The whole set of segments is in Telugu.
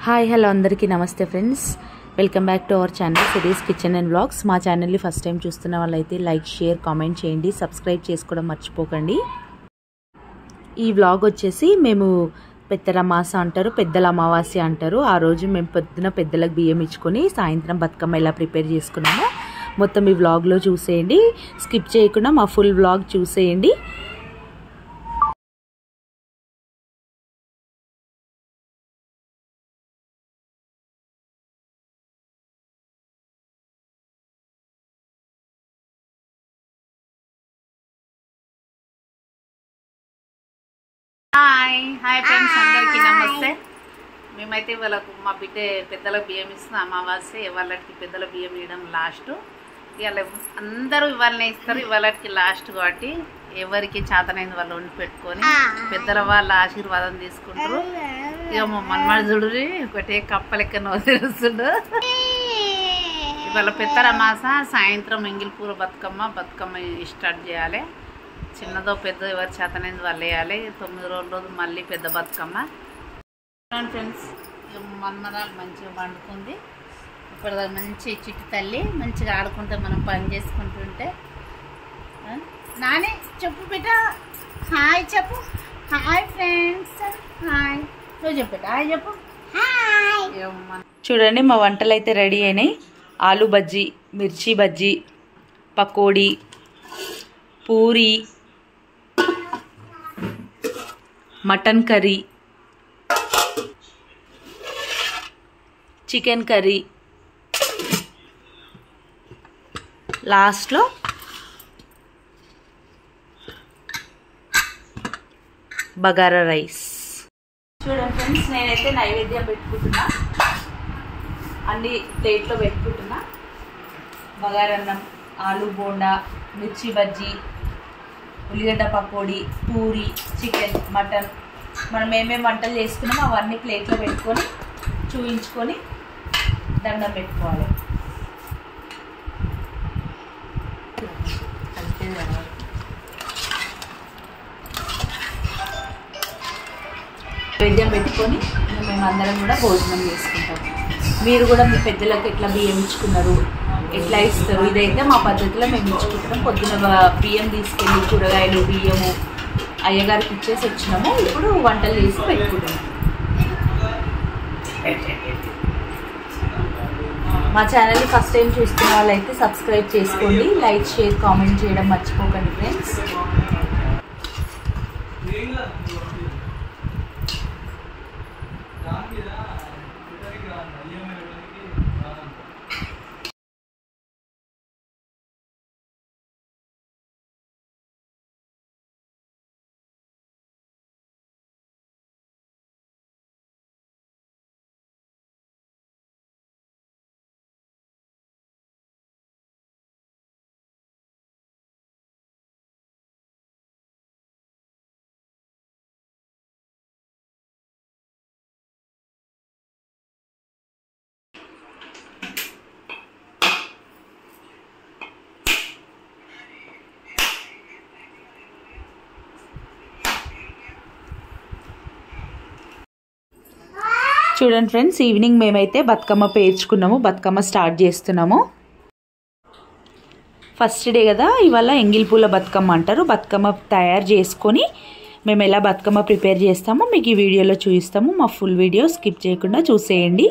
హాయ్ హలో అందరికీ నమస్తే friends, welcome back to our channel series kitchen and vlogs. మా ఛానల్ని ఫస్ట్ టైం చూస్తున్న వాళ్ళైతే లైక్, షేర్, కామెంట్ చేయండి. సబ్స్క్రైబ్ చేసుకోవడం మర్చిపోకండి. ఈ వ్లాగ్ వచ్చేసి మేము పెద్దలమాస అంటారు, పెద్దల అమావాస్య అంటారు. ఆ రోజు మేము పొద్దున పెద్దలకు బియ్యం ఇచ్చుకొని సాయంత్రం బతుకమ్మ ఎలా ప్రిపేర్ చేసుకున్నామో మొత్తం ఈ వ్లాగ్లో చూసేయండి. స్కిప్ చేయకుండా మా ఫుల్ వ్లాగ్ చూసేయండి. హాయ్ ఫ్రెండ్స్, అందరికీ నమస్తే. మేమైతే వాళ్ళకు మా బిడ్డ పెద్దల బియ్యం ఇస్తున్నాం. అమావాస్య వాళ్ళకి పెద్దల బియ్యం ఇవ్వడం లాస్ట్. ఇవాళ అందరూ ఇవాళనే ఇస్తారు, ఇవాళకి లాస్ట్. కాబట్టి ఎవరికి చేతనైంది వాళ్ళు వండి పెట్టుకొని పెద్దల వాళ్ళ ఆశీర్వాదం తీసుకుంటారు. ఇక మా మన్మడు ఒకటే కప్పలెక్క నోరుస్తుండు. ఇవాళ పెద్దల అమాస సాయంత్రం ఎంగిలిపూర బతుకమ్మ స్టార్ట్ చేయాలి. చిన్నదో పెద్ద ఎవరి చేతనైంది వాళ్ళు వేయాలి. 9 రోజు మళ్ళీ పెద్ద బతుకమ్మ. ఫ్రెండ్స్, మన్మరాలు మంచిగా వండుకుంది. ఇప్పుడు మంచి చిట్టి తల్లి మంచిగా ఆడుకుంటే మనం పని చేసుకుంటుంటే. నాని చెప్పు బిడ్డ, హాయ్ చెప్పు. Hi friends, hi. నువ్వు చెప్పు బిడ్డ, హాయ్ చెప్పు. చూడండి, మా వంటలు అయితే రెడీ అయినాయి. ఆలు బజ్జీ, మిర్చి బజ్జీ, pakodi, puri, mutton curry, chicken curry, లాస్ట్లో బగారా రైస్. చూడండి ఫ్రెండ్స్, నేనైతే నైవేద్యం పెట్టుకుంటున్నా. అన్ని ప్లేట్లో పెట్టుకుంటున్నా. బగారన్నం, ఆలు బోండా, మిర్చి బజ్జీ, ఉల్లిగడ్డ పకోడీ, పూరి, చికెన్, మటన్, మనం ఏమేమి వంటలు చేసుకున్నామో అవన్నీ ప్లేట్లో పెట్టుకొని చూపించుకొని దండం పెట్టుకోవాలి. నైవేద్యం పెట్టుకొని మేమందరం కూడా భోజనం చేసుకుంటాం. మీరు కూడా మీ పెద్దలకు ఎట్లా బియ్యం ఇచ్చుకున్నారు, ఎట్లా ఇస్తారు, ఇదైతే మా పద్ధతిలో మేము ఇచ్చుకుంటాం. పొద్దున బియ్యం తీసుకెళ్ళి కూరగాయలు, బియ్యము అయ్యగారికి ఇచ్చేసి వచ్చినాము. ఇప్పుడు వంటలు చేసి పెట్టుకుంటాము. మా ఛానల్ని ఫస్ట్ టైం చూస్తున్న వాళ్ళైతే సబ్స్క్రైబ్ చేసుకోండి. లైక్, షేర్, కామెంట్ చేయడం మర్చిపోకండి ఫ్రెండ్స్. చూడండి ఫ్రెండ్స్, ఈవినింగ్ మేమైతే బతుకమ్మ పేర్చుకున్నాము. బతుకమ్మ స్టార్ట్ చేస్తున్నాము. ఫస్ట్ డే కదా ఇవాళ. ఎంగిలిపూల బతుకమ్మ అంటారు. బతుకమ్మ తయారు చేసుకొని మేము ఎలా బతుకమ్మ ప్రిపేర్ చేస్తామో మీకు ఈ వీడియోలో చూపిస్తాము. మా ఫుల్ వీడియో స్కిప్ చేయకుండా చూసేయండి.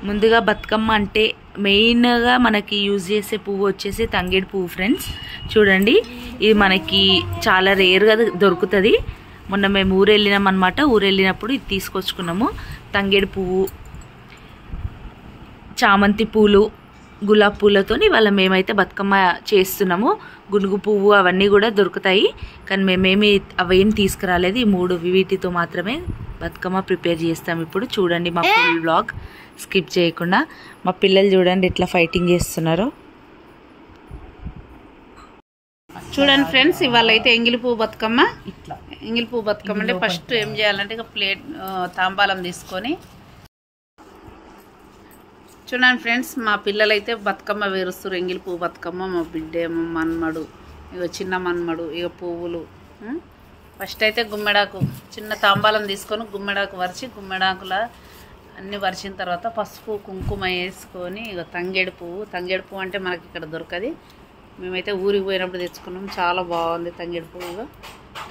ముందుగా బతుకమ్మ అంటే మెయిన్గా మనకి యూజ్ చేసే పువ్వు వచ్చేసి తంగేడు పువ్వు ఫ్రెండ్స్. చూడండి, ఇది మనకి చాలా రేర్గా దొరుకుతుంది. మొన్న మేము ఊరు వెళ్ళినాం అనమాట. ఊరు వెళ్ళినప్పుడు ఇది తీసుకొచ్చుకున్నాము. తంగేడు పువ్వు, చామంతి పూలు, గులాబీ పూలతో ఇవాళ మేమైతే బతుకమ్మ చేస్తున్నాము. గునుగు పువ్వు అవన్నీ కూడా దొరుకుతాయి, కానీ మేమేమి అవేం తీసుకురాలేదు. ఈ 3 వీటితో మాత్రమే బతుకమ్మ ప్రిపేర్ చేస్తాం. ఇప్పుడు చూడండి మా ఫుల్ వ్లాగ్ స్కిప్ చేయకుండా. మా పిల్లలు చూడండి ఎట్లా ఫైటింగ్ చేస్తున్నారో. చూడండి ఫ్రెండ్స్, ఇవాళ అయితే ఎంగిలిపువ్వు బతుకమ్మ. ఎంగిలిపువ్వు బతుకమ్మ అంటే ఫస్ట్ ఏం చేయాలంటే ఇక ప్లేట్ తాంబాలం తీసుకొని చూడండి ఫ్రెండ్స్, మా పిల్లలైతే బతుకమ్మ వేరుస్తారు. ఎంగిలి పువ్వు బతుకమ్మ, మా బిడ్డ, మా మన్మడు ఇక చిన్న మన్మడు, ఇక పువ్వులు. ఫస్ట్ అయితే గుమ్మెడాకు చిన్న తాంబాలం తీసుకొని గుమ్మెడాకు వరిచి గుమ్మెడాకుల అన్నీ వరిచిన తర్వాత పసుపు కుంకుమ వేసుకొని ఇక తంగేడు పువ్వు అంటే మనకి ఇక్కడ దొరకది. మేమైతే ఊరికి పోయినప్పుడు తెచ్చుకున్నాం. చాలా బాగుంది తంగేడు పువ్వు.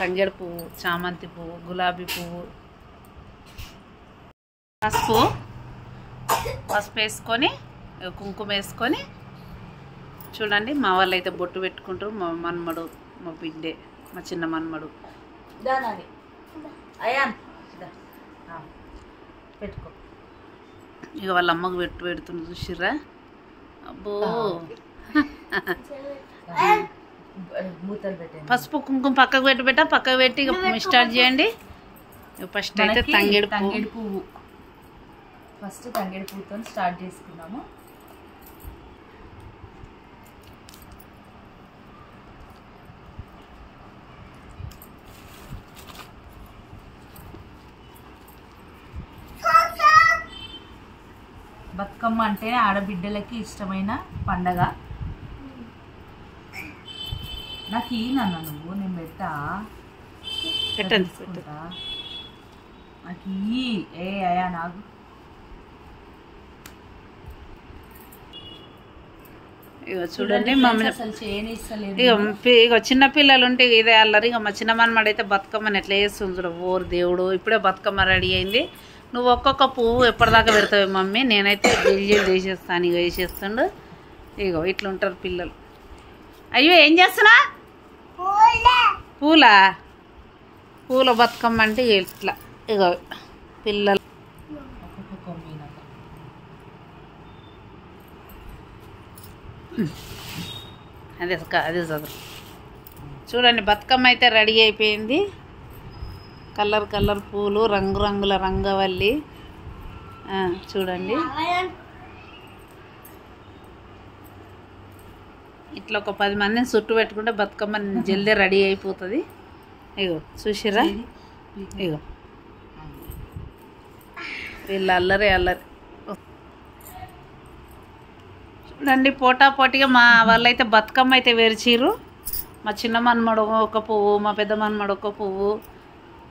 తంగేడు పువ్వు, చామంతి పువ్వు, గులాబీ పువ్వు, పసుపు వేసుకొని కుంకుమ వేసుకొని చూడండి. మా వాళ్ళు అయితే బొట్టు పెట్టుకుంటారు. మా మన్మడు, మా బిడ్డే, మా చిన్న మన్మడు. పెట్టుకో. ఇక వాళ్ళ అమ్మకు పెడుతుంది చూసిర్రా. అబ్బో పసుపు కుంకుమ పక్కకు పక్కకు పెట్టి ఇక స్టార్ట్ చేయండి. ఫస్ట్ అయితే తంగేడు పువ్వు. ఫస్ట్ తంగేడు పువ్వుతో స్టార్ట్ చేసుకున్నాము. బతుకమ్మ అంటే ఆడబిడ్డలకి ఇష్టమైన పండగ. నాకు ఈయనన్న నువ్వు, నేను పెట్టా పెట్టండి. నాకు ఏ అయ్యా నాకు ఇక చూడండి మమ్మల్ని అసలు చేయనిస్తలేదు. ఇక చిన్న పిల్లలు ఉంటే ఇదే అల్లరి. ఇక మా చిన్న మనమాడైతే బతుకమ్మని ఎట్లా చేస్తుంది చూడ. ఓరు దేవుడు, ఇప్పుడే బతుకమ్మ రెడీ అయింది. నువ్వు ఒక్కొక్క పువ్వు ఎప్పటిదాకా పెడతావు మమ్మీ? నేనైతే జల్జీ వేసేస్తాను. ఇక వేసేస్తుండు. ఇగో ఇట్లుంటారు పిల్లలు. అయ్యో ఏం చేస్తున్నా? పూల బతుకమ్మ అంటే ఇట్లా ఇగో పిల్లలు. అదే చదువు. చూడండి బతుకమ్మ అయితే రెడీ అయిపోయింది. కలర్ పూలు, రంగురంగుల రంగవల్లి. చూడండి ఇట్లా ఒక 10 మందిని చుట్టూ పెట్టుకుంటే బతుకమ్మ జల్దీ రెడీ అయిపోతుంది. ఇగో చూసిరా, ఇగో వీళ్ళు అల్లరి. చూడండి పోటాపోటీగా మా వాళ్ళైతే బతుకమ్మ అయితే వేర్చిర్రు. మా చిన్న మన్మడు ఒక పువ్వు, మా పెద్ద మన్మడు ఒక పువ్వు,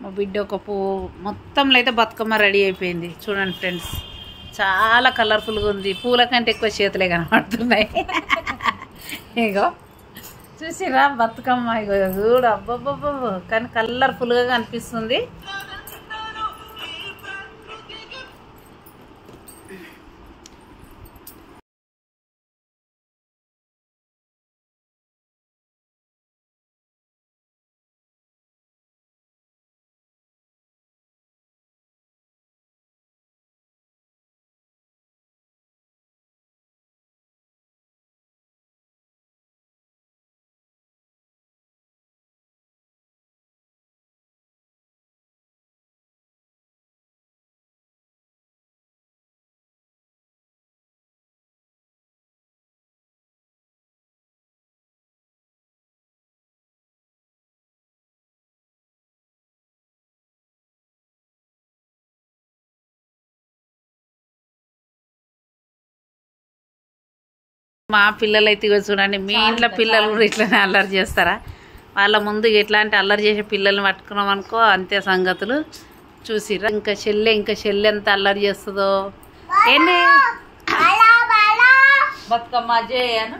మా బిడ్డ ఒక పువ్వు. మొత్తంలో అయితే బతుకమ్మ రెడీ అయిపోయింది. చూడండి ఫ్రెండ్స్, చాలా కలర్ఫుల్గా ఉంది. పూల కంటే ఎక్కువ చేతులే కనబడుతున్నాయి. ఇగో చూసిరా బతుకమ్మ. ఇగో చూడు, అబ్బబ్బబ్బ, కానీ కలర్ఫుల్గా కనిపిస్తుంది. మా పిల్లలు అయితే ఇగో చూడండి. మీ ఇంట్లో పిల్లలు కూడా ఇట్లనే అల్లరి చేస్తారా? వాళ్ళ ముందు ఎట్లాంటి అల్లరి చేసే పిల్లల్ని పట్టుకున్నాం అనుకో అంతే సంగతులు. చూసిరా ఇంకా చెల్లె ఎంత అల్లరి చేస్తుందో. ఏంటి బతుకమ్మ చేయను